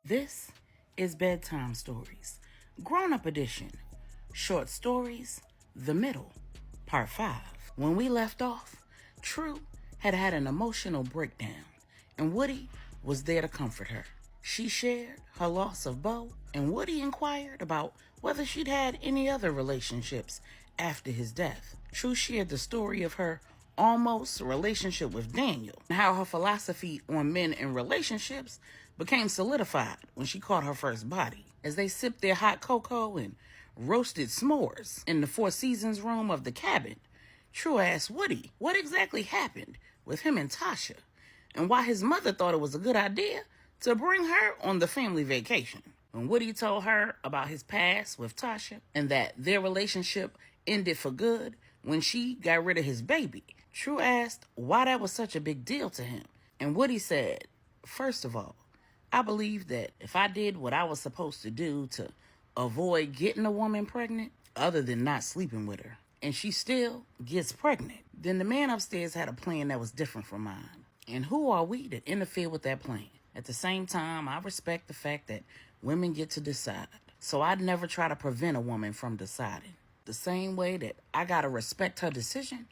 This is Bedtime Stories, Grownup Edition, Short Stories, The Middle, Part 5. When we left off, Tru had an emotional breakdown, and Woody was there to comfort her. She shared her loss of Beau, and Woody inquired about whether she'd had any other relationships after his death. Tru shared the story of her almost relationship with Daniel, and how her philosophy on men and relationships became solidified when she caught her first body. As they sipped their hot cocoa and roasted s'mores in the Four Seasons room of the cabin, Tru asked Woody what exactly happened with him and Tasha, and why his mother thought it was a good idea to bring her on the family vacation. When Woody told her about his past with Tasha and that their relationship ended for good when she got rid of his baby, Tru asked why that was such a big deal to him. And Woody said, "First of all, I believe that if I did what I was supposed to do to avoid getting a woman pregnant, other than not sleeping with her, and she still gets pregnant, then the man upstairs had a plan that was different from mine. And who are we to interfere with that plan? At the same time, I respect the fact that women get to decide. So I'd never try to prevent a woman from deciding. The same way that I gotta respect her decision,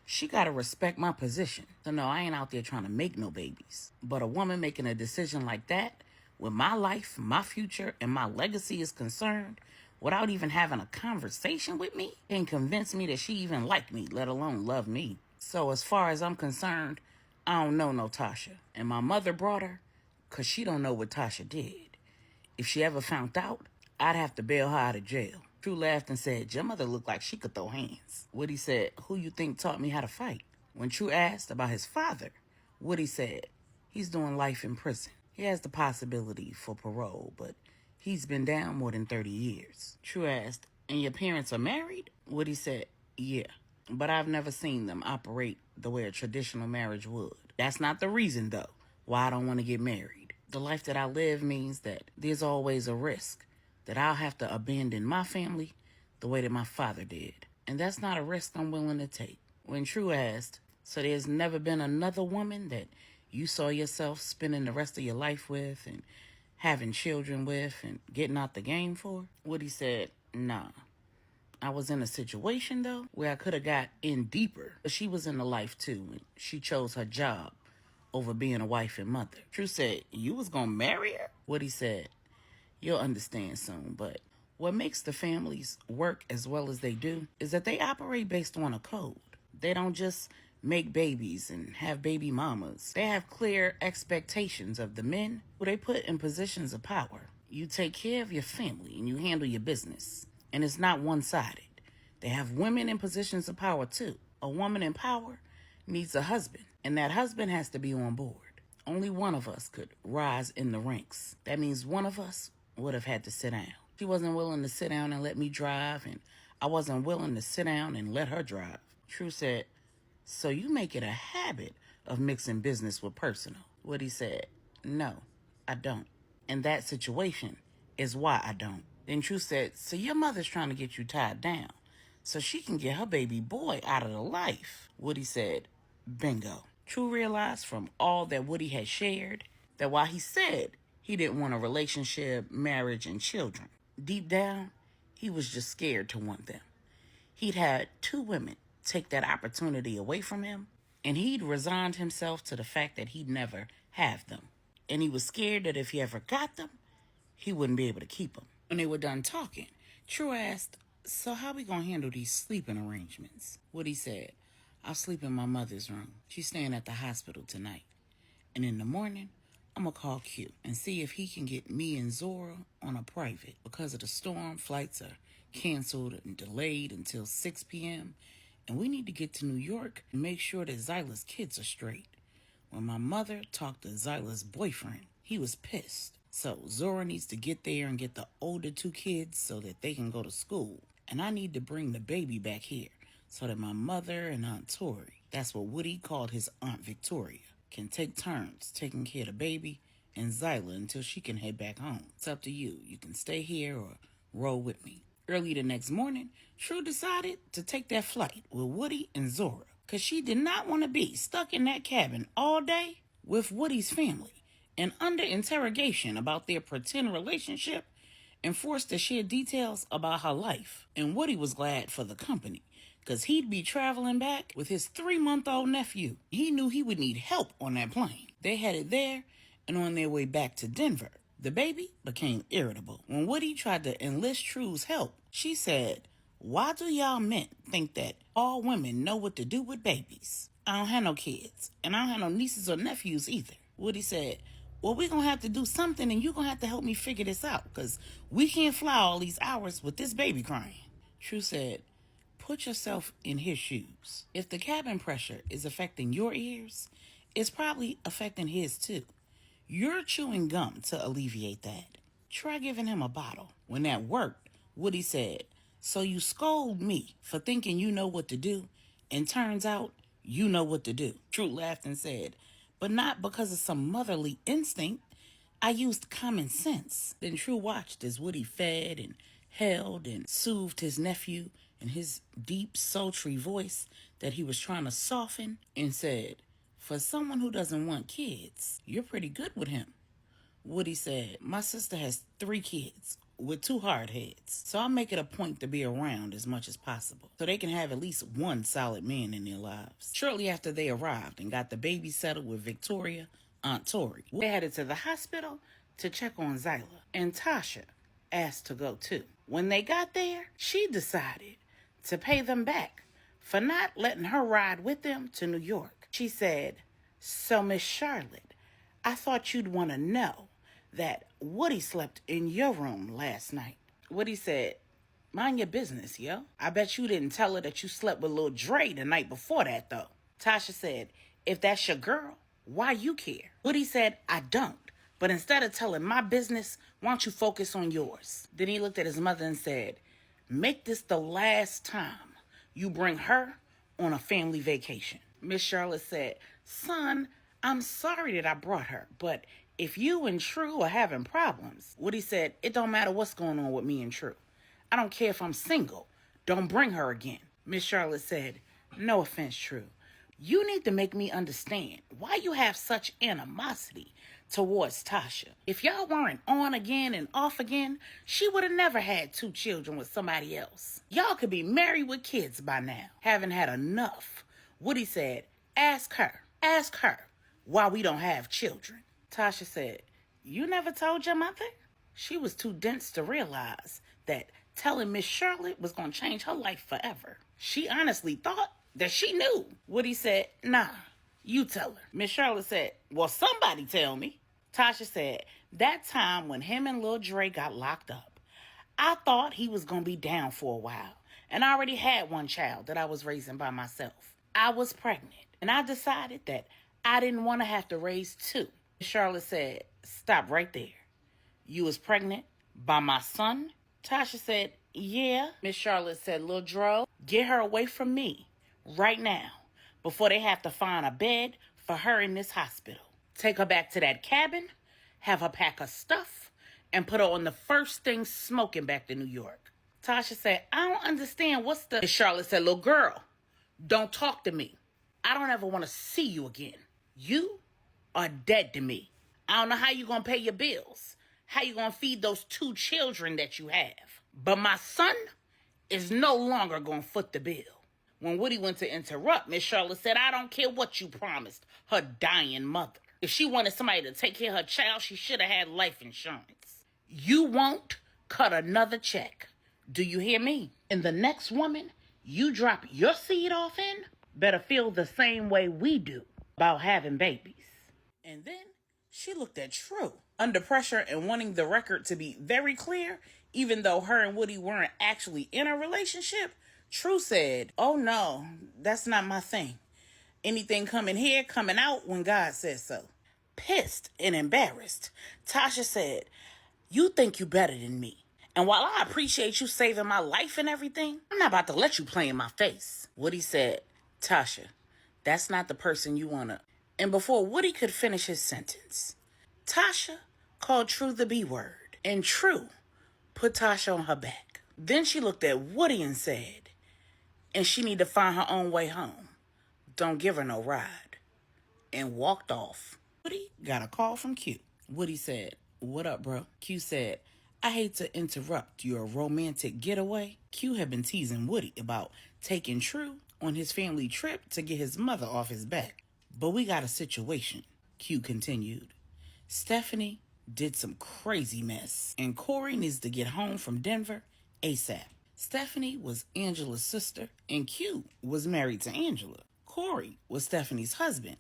she gotta respect my position. So no, I ain't out there trying to make no babies. But a woman making a decision like that, with my life, my future, and my legacy is concerned, without even having a conversation with me, can convince me that she even liked me, let alone love me. So as far as I'm concerned, I don't know no Tasha. And my mother brought her because she don't know what Tasha did. If she ever found out, I'd have to bail her out of jail." Tru laughed and said, "Your mother looked like she could throw hands." Woody said, "Who you think taught me how to fight?" When Tru asked about his father, Woody said, "He's doing life in prison. He has the possibility for parole, but he's been down more than 30 years. Tru asked, "And your parents are married?" Woody said, "Yeah, but I've never seen them operate the way a traditional marriage would. That's not the reason, though, why I don't want to get married. The life that I live means that there's always a risk that I'll have to abandon my family the way that my father did. And that's not a risk I'm willing to take." When Tru asked, "So there's never been another woman that you saw yourself spending the rest of your life with and having children with and getting out the game for?" Woody said, "Nah. I was in a situation, though, where I could have got in deeper. But she was in the life, too, and she chose her job over being a wife and mother." Tru said, "You was gonna marry her?" Woody said, "You'll understand soon, but what makes the families work as well as they do is that they operate based on a code. They don't just make babies and have baby mamas. They have clear expectations of the men who they put in positions of power. You take care of your family and you handle your business. And it's not one-sided. They have women in positions of power too. A woman in power needs a husband, and that husband has to be on board. Only one of us could rise in the ranks. That means one of us would have had to sit down. She wasn't willing to sit down and let me drive, and I wasn't willing to sit down and let her drive." Tru said, "So you make it a habit of mixing business with personal?" Woody said, "No, I don't. And that situation is why I don't." Then Tru said, "So your mother's trying to get you tied down so she can get her baby boy out of the life." Woody said, "Bingo." Tru realized from all that Woody had shared that while he said he didn't want a relationship, marriage, and children, deep down, he was just scared to want them. He'd had 2 women take that opportunity away from him, and he'd resigned himself to the fact that he'd never have them. And he was scared that if he ever got them, he wouldn't be able to keep them. When they were done talking, Tru asked, "So how we gonna handle these sleeping arrangements?" Woody said, "I'll sleep in my mother's room. She's staying at the hospital tonight. And in the morning, I'm gonna call Q and see if he can get me and Zora on a private. Because of the storm, flights are canceled and delayed until 6 p.m. And we need to get to New York and make sure that Zyla's kids are straight." When my mother talked to Zyla's boyfriend, he was pissed. So Zora needs to get there and get the older 2 kids so that they can go to school. And I need to bring the baby back here so that my mother and Aunt Tori, that's what Woody called his Aunt Victoria, can take turns taking care of the baby and Zyla until she can head back home. It's up to you. You can stay here or roll with me. Early the next morning, Tru decided to take that flight with Woody and Zora because she did not want to be stuck in that cabin all day with Woody's family and under interrogation about their pretend relationship and forced to share details about her life. And Woody was glad for the company, because he'd be traveling back with his 3-month-old nephew. He knew he would need help on that plane. They headed there, and on their way back to Denver, the baby became irritable. When Woody tried to enlist Tru's help, she said, "Why do y'all men think that all women know what to do with babies? I don't have no kids, and I don't have no nieces or nephews either." Woody said, "Well, we're going to have to do something, and you're going to have to help me figure this out, because we can't fly all these hours with this baby crying." Tru said, "Put yourself in his shoes. If the cabin pressure is affecting your ears, it's probably affecting his too. You're chewing gum to alleviate that. Try giving him a bottle." When that worked, Woody said, "So you scold me for thinking you know what to do, and turns out you know what to do." Tru laughed and said, "But not because of some motherly instinct. I used common sense." Then Tru watched as Woody fed and held and soothed his nephew in his deep, sultry voice that he was trying to soften, and said, "For someone who doesn't want kids, you're pretty good with him." Woody said, "My sister has 3 kids with 2 hard heads, so I make it a point to be around as much as possible so they can have at least one solid man in their lives." Shortly after they arrived and got the baby settled with Victoria, Aunt Tori, they headed to the hospital to check on Zyla, and Tasha asked to go too. When they got there, she decided to pay them back for not letting her ride with them to New York. She said, "So, Miss Charlotte, I thought you'd want to know that Woody slept in your room last night." Woody said, "Mind your business, yo. I bet you didn't tell her that you slept with Lil Dre the night before that, though." Tasha said, "If that's your girl, why you care?" Woody said, "I don't. But instead of telling my business, why don't you focus on yours?" Then he looked at his mother and said, "Make this the last time you bring her on a family vacation." Miss Charlotte said, "Son, I'm sorry that I brought her, but if you and Tru are having problems." Woody said, "It don't matter what's going on with me and Tru. I don't care if I'm single. Don't bring her again." Miss Charlotte said, "No offense, Tru. You need to make me understand why you have such animosity towards Tasha. If y'all weren't on again and off again, she would have never had 2 children with somebody else. Y'all could be married with kids by now. Haven't had enough." Woody said, Ask her why we don't have children." Tasha said, "You never told your mother?" She was too dense to realize that telling Miss Charlotte was going to change her life forever. She honestly thought that she knew. Woody said, "Nah, you tell her." Miss Charlotte said, "Well, somebody tell me." Tasha said, "That time when him and Lil Dre got locked up, I thought he was going to be down for a while, and I already had 1 child that I was raising by myself. I was pregnant, and I decided that I didn't want to have to raise 2. Miss Charlotte said, "Stop right there. You was pregnant by my son?" Tasha said, "Yeah." Miss Charlotte said, "Lil Dro, get her away from me right now before they have to find a bed for her in this hospital. Take her back to that cabin, have her pack her stuff, and put her on the first thing smoking back to New York." Tasha said, "I don't understand what's the..." Miss Charlotte said, "Little girl, don't talk to me. I don't ever want to see you again. You are dead to me. I don't know how you going to pay your bills, how you going to feed those 2 children that you have. But my son is no longer going to foot the bill." When Woody went to interrupt, Miss Charlotte said, "I don't care what you promised her dying mother. If she wanted somebody to take care of her child, she should have had life insurance. You won't cut another check. Do you hear me? And the next woman you drop your seed off in better feel the same way we do about having babies." And then she looked at Tru. Under pressure and wanting the record to be very clear, even though her and Woody weren't actually in a relationship, Tru said, "Oh no, that's not my thing. Anything coming here, coming out when God says so." Pissed and embarrassed, Tasha said, "You think you better than me. And while I appreciate you saving my life and everything, I'm not about to let you play in my face." Woody said, "Tasha, that's not the person you want to..." And before Woody could finish his sentence, Tasha called Tru the B word, and Tru put Tasha on her back. Then she looked at Woody and said, "And she need to find her own way home. Don't give her no ride," and walked off Woody got a call from Q. Woody said, "What up, bro?" Q said, "I hate to interrupt your romantic getaway." Q had been teasing Woody about taking Tru on his family trip to get his mother off his back. "But we got a situation," Q continued. "Stephanie did some crazy mess, and Corey needs to get home from Denver ASAP." Stephanie was Angela's sister, and Q was married to Angela. Corey was Stephanie's husband,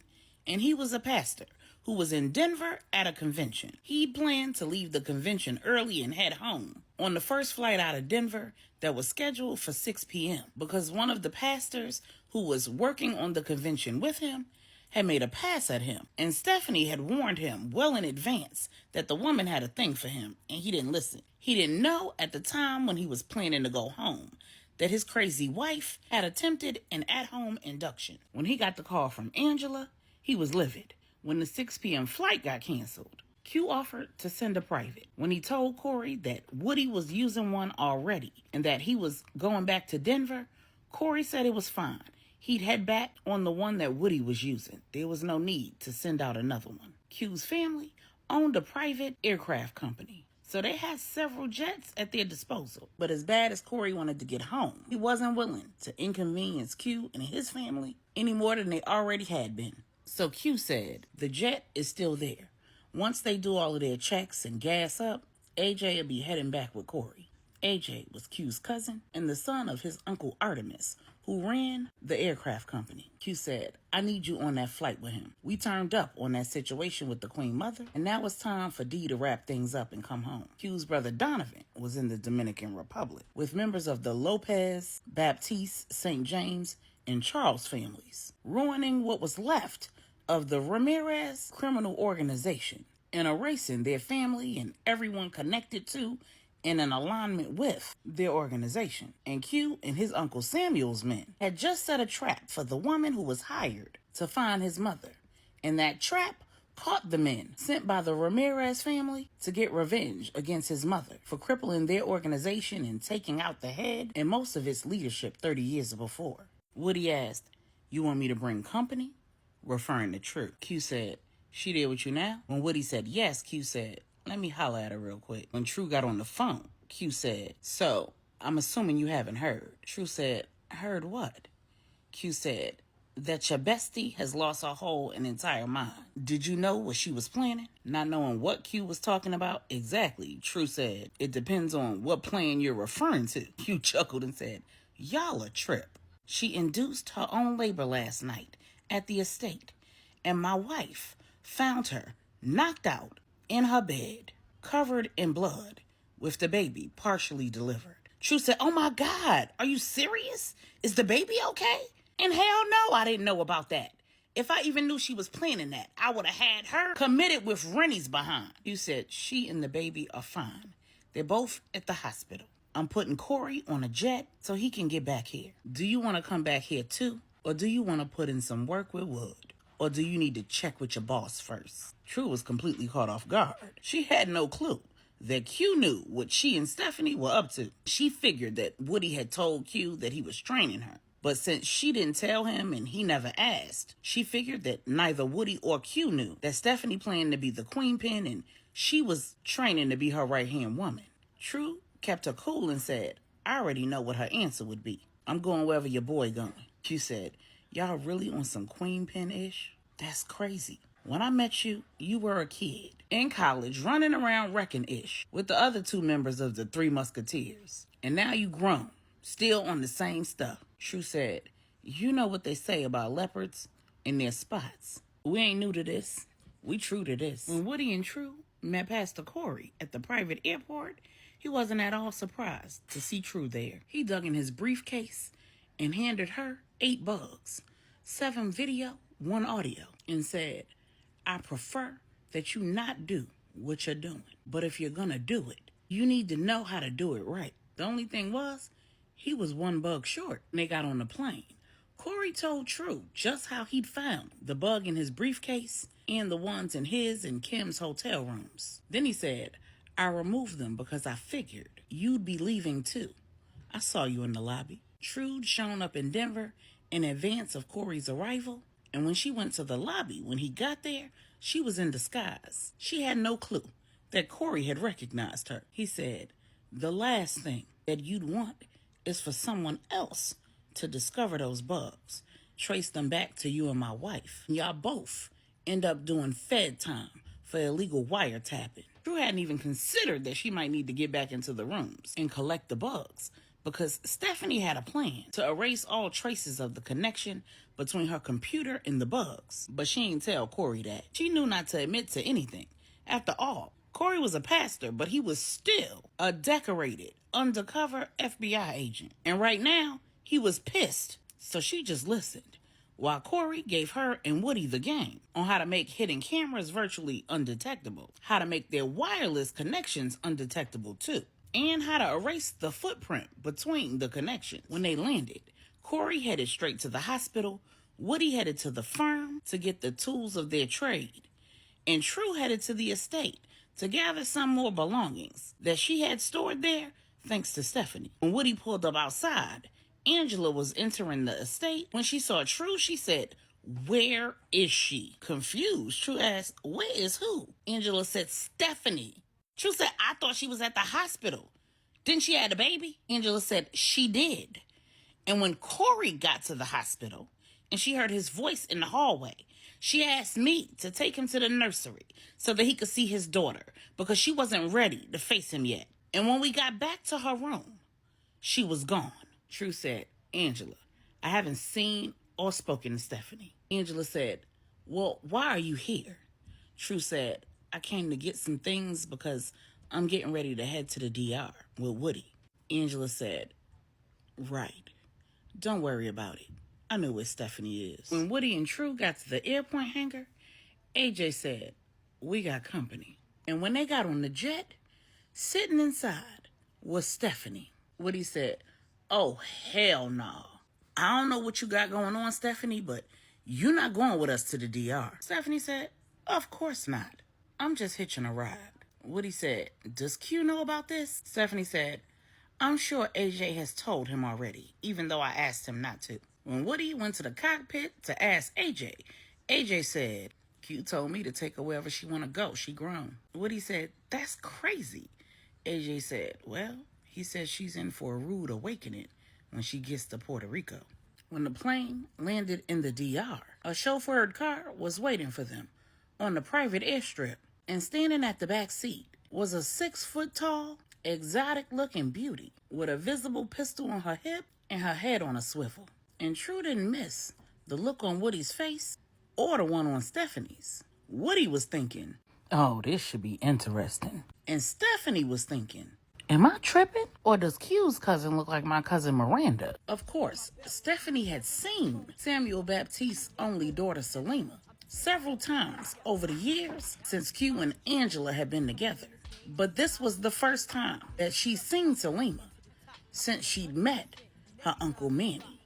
and he was a pastor who was in Denver at a convention. He planned to leave the convention early and head home on the first flight out of Denver that was scheduled for 6 p.m. because one of the pastors who was working on the convention with him had made a pass at him, and Stephanie had warned him well in advance that the woman had a thing for him, and he didn't listen. He didn't know at the time when he was planning to go home that his crazy wife had attempted an at-home induction. When he got the call from Angela, he was livid. When the 6 p.m. flight got canceled, Q offered to send a private. When he told Corey that Woody was using one already and that he was going back to Denver, Corey said it was fine. He'd head back on the one that Woody was using. There was no need to send out another one. Q's family owned a private aircraft company, so they had several jets at their disposal. But as bad as Corey wanted to get home, he wasn't willing to inconvenience Q and his family any more than they already had been. So Q said, "The jet is still there. Once they do all of their checks and gas up, AJ will be heading back with Corey." AJ was Q's cousin and the son of his uncle Artemis, who ran the aircraft company. Q said, "I need you on that flight with him. We turned up on that situation with the Queen Mother, and now it's time for D to wrap things up and come home." Q's brother Donovan was in the Dominican Republic with members of the Lopez, Baptiste, St. James, and Charles families, ruining what was left of the Ramirez criminal organization and erasing their family and everyone connected to in an alignment with their organization. And Q and his Uncle Samuel's men had just set a trap for the woman who was hired to find his mother. And that trap caught the men sent by the Ramirez family to get revenge against his mother for crippling their organization and taking out the head and most of its leadership 30 years before. Woody asked, "You want me to bring company?" referring to Tru. Q said, "She there with you now?" When Woody said yes, Q said, "Let me holler at her real quick." When Tru got on the phone, Q said, "So, I'm assuming you haven't heard." Tru said, "Heard what?" Q said, "That your bestie has lost her whole and entire mind." Did you know what she was planning? Not knowing what Q was talking about exactly, Tru said, "It depends on what plan you're referring to." Q chuckled and said, "Y'all a trip. She induced her own labor last night at the estate, and my wife found her knocked out in her bed, covered in blood, with the baby partially delivered." Tru said, "Oh my God, are you serious? Is the baby okay?" And hell no, I didn't know about that. If I even knew she was planning that, I would have had her committed with Rennie's behind. You said, "She and the baby are fine. They're both at the hospital. I'm putting Corey on a jet so he can get back here. Do you want to come back here too? Or do you want to put in some work with Wood? Or do you need to check with your boss first?" Tru was completely caught off guard. She had no clue that Q knew what she and Stephanie were up to. She figured that Woody had told Q that he was training her. But since she didn't tell him and he never asked, she figured that neither Woody or Q knew that Stephanie planned to be the queen pin and she was training to be her right-hand woman. Tru kept her cool and said, "I already know what her answer would be. I'm going wherever your boy going." Q said, "Y'all really on some queen pin-ish? That's crazy. When I met you, you were a kid in college running around wrecking-ish with the other two members of the Three Musketeers. And now you grown, still on the same stuff." Tru said, "You know what they say about leopards and their spots. We ain't new to this. We true to this." When Woody and Tru met Pastor Corey at the private airport, he wasn't at all surprised to see Tru there. He dug in his briefcase and handed her 8 bugs, 7 video, 1 audio, and said, "I prefer that you not do what you're doing. But if you're gonna do it, you need to know how to do it right." The only thing was, he was 1 bug short when they got on the plane. Corey told Tru just how he'd found the bug in his briefcase and the ones in his and Kim's hotel rooms. Then he said, "I removed them because I figured you'd be leaving too. I saw you in the lobby." Trude shown up in Denver in advance of Corey's arrival, and when she went to the lobby when he got there, she was in disguise. She had no clue that Corey had recognized her. He said, "The last thing that you'd want is for someone else to discover those bugs, trace them back to you and my wife. Y'all both end up doing Fed time for illegal wiretapping." Tru hadn't even considered that she might need to get back into the rooms and collect the bugs, because Stephanie had a plan to erase all traces of the connection between her computer and the bugs. But she ain't tell Corey that. She knew not to admit to anything. After all, Corey was a pastor, but he was still a decorated, undercover FBI agent. And right now, he was pissed. So she just listened, while Corey gave her and Woody the game on how to make hidden cameras virtually undetectable, how to make their wireless connections undetectable too, and how to erase the footprint between the connections. When they landed, Corey headed straight to the hospital, Woody headed to the firm to get the tools of their trade, and Tru headed to the estate to gather some more belongings that she had stored there thanks to Stephanie. When Woody pulled up outside, Angela was entering the estate. When she saw Tru, she said, "Where is she?" Confused, Tru asked, "Where is who?" Angela said, "Stephanie." Tru said, "I thought she was at the hospital. Didn't she have a baby?" Angela said, "She did." And when Corey got to the hospital and she heard his voice in the hallway, she asked me to take him to the nursery so that he could see his daughter, because she wasn't ready to face him yet. And when we got back to her room, she was gone. Tru said, "Angela, I haven't seen or spoken to Stephanie." Angela said, "Well, why are you here?" Tru said, "I came to get some things because I'm getting ready to head to the DR with Woody." Angela said, "Right. Don't worry about it. I know where Stephanie is." When Woody and Tru got to the airport hangar, AJ said, "We got company." And when they got on the jet, sitting inside was Stephanie. Woody said, "Oh, hell no. I don't know what you got going on, Stephanie, but you're not going with us to the DR." Stephanie said, "Of course not. I'm just hitching a ride." Woody said, "Does Q know about this?" Stephanie said, "I'm sure AJ has told him already, even though I asked him not to." When Woody went to the cockpit to ask AJ, AJ said, "Q told me to take her wherever she want to go. She grown." Woody said, "That's crazy." AJ said, "Well, he says she's in for a rude awakening when she gets to Puerto Rico." When the plane landed in the DR, a chauffeured car was waiting for them on the private airstrip, and standing at the back seat was a 6-foot-tall, exotic-looking beauty with a visible pistol on her hip and her head on a swivel. And Tru didn't miss the look on Woody's face or the one on Stephanie's. Woody was thinking, "Oh, this should be interesting." And Stephanie was thinking, "Am I tripping? Or does Q's cousin look like my cousin Miranda?" Of course, Stephanie had seen Samuel Baptiste's only daughter Selima several times over the years since Q and Angela had been together. But this was the first time that she'd seen Selima since she'd met her Uncle Manny.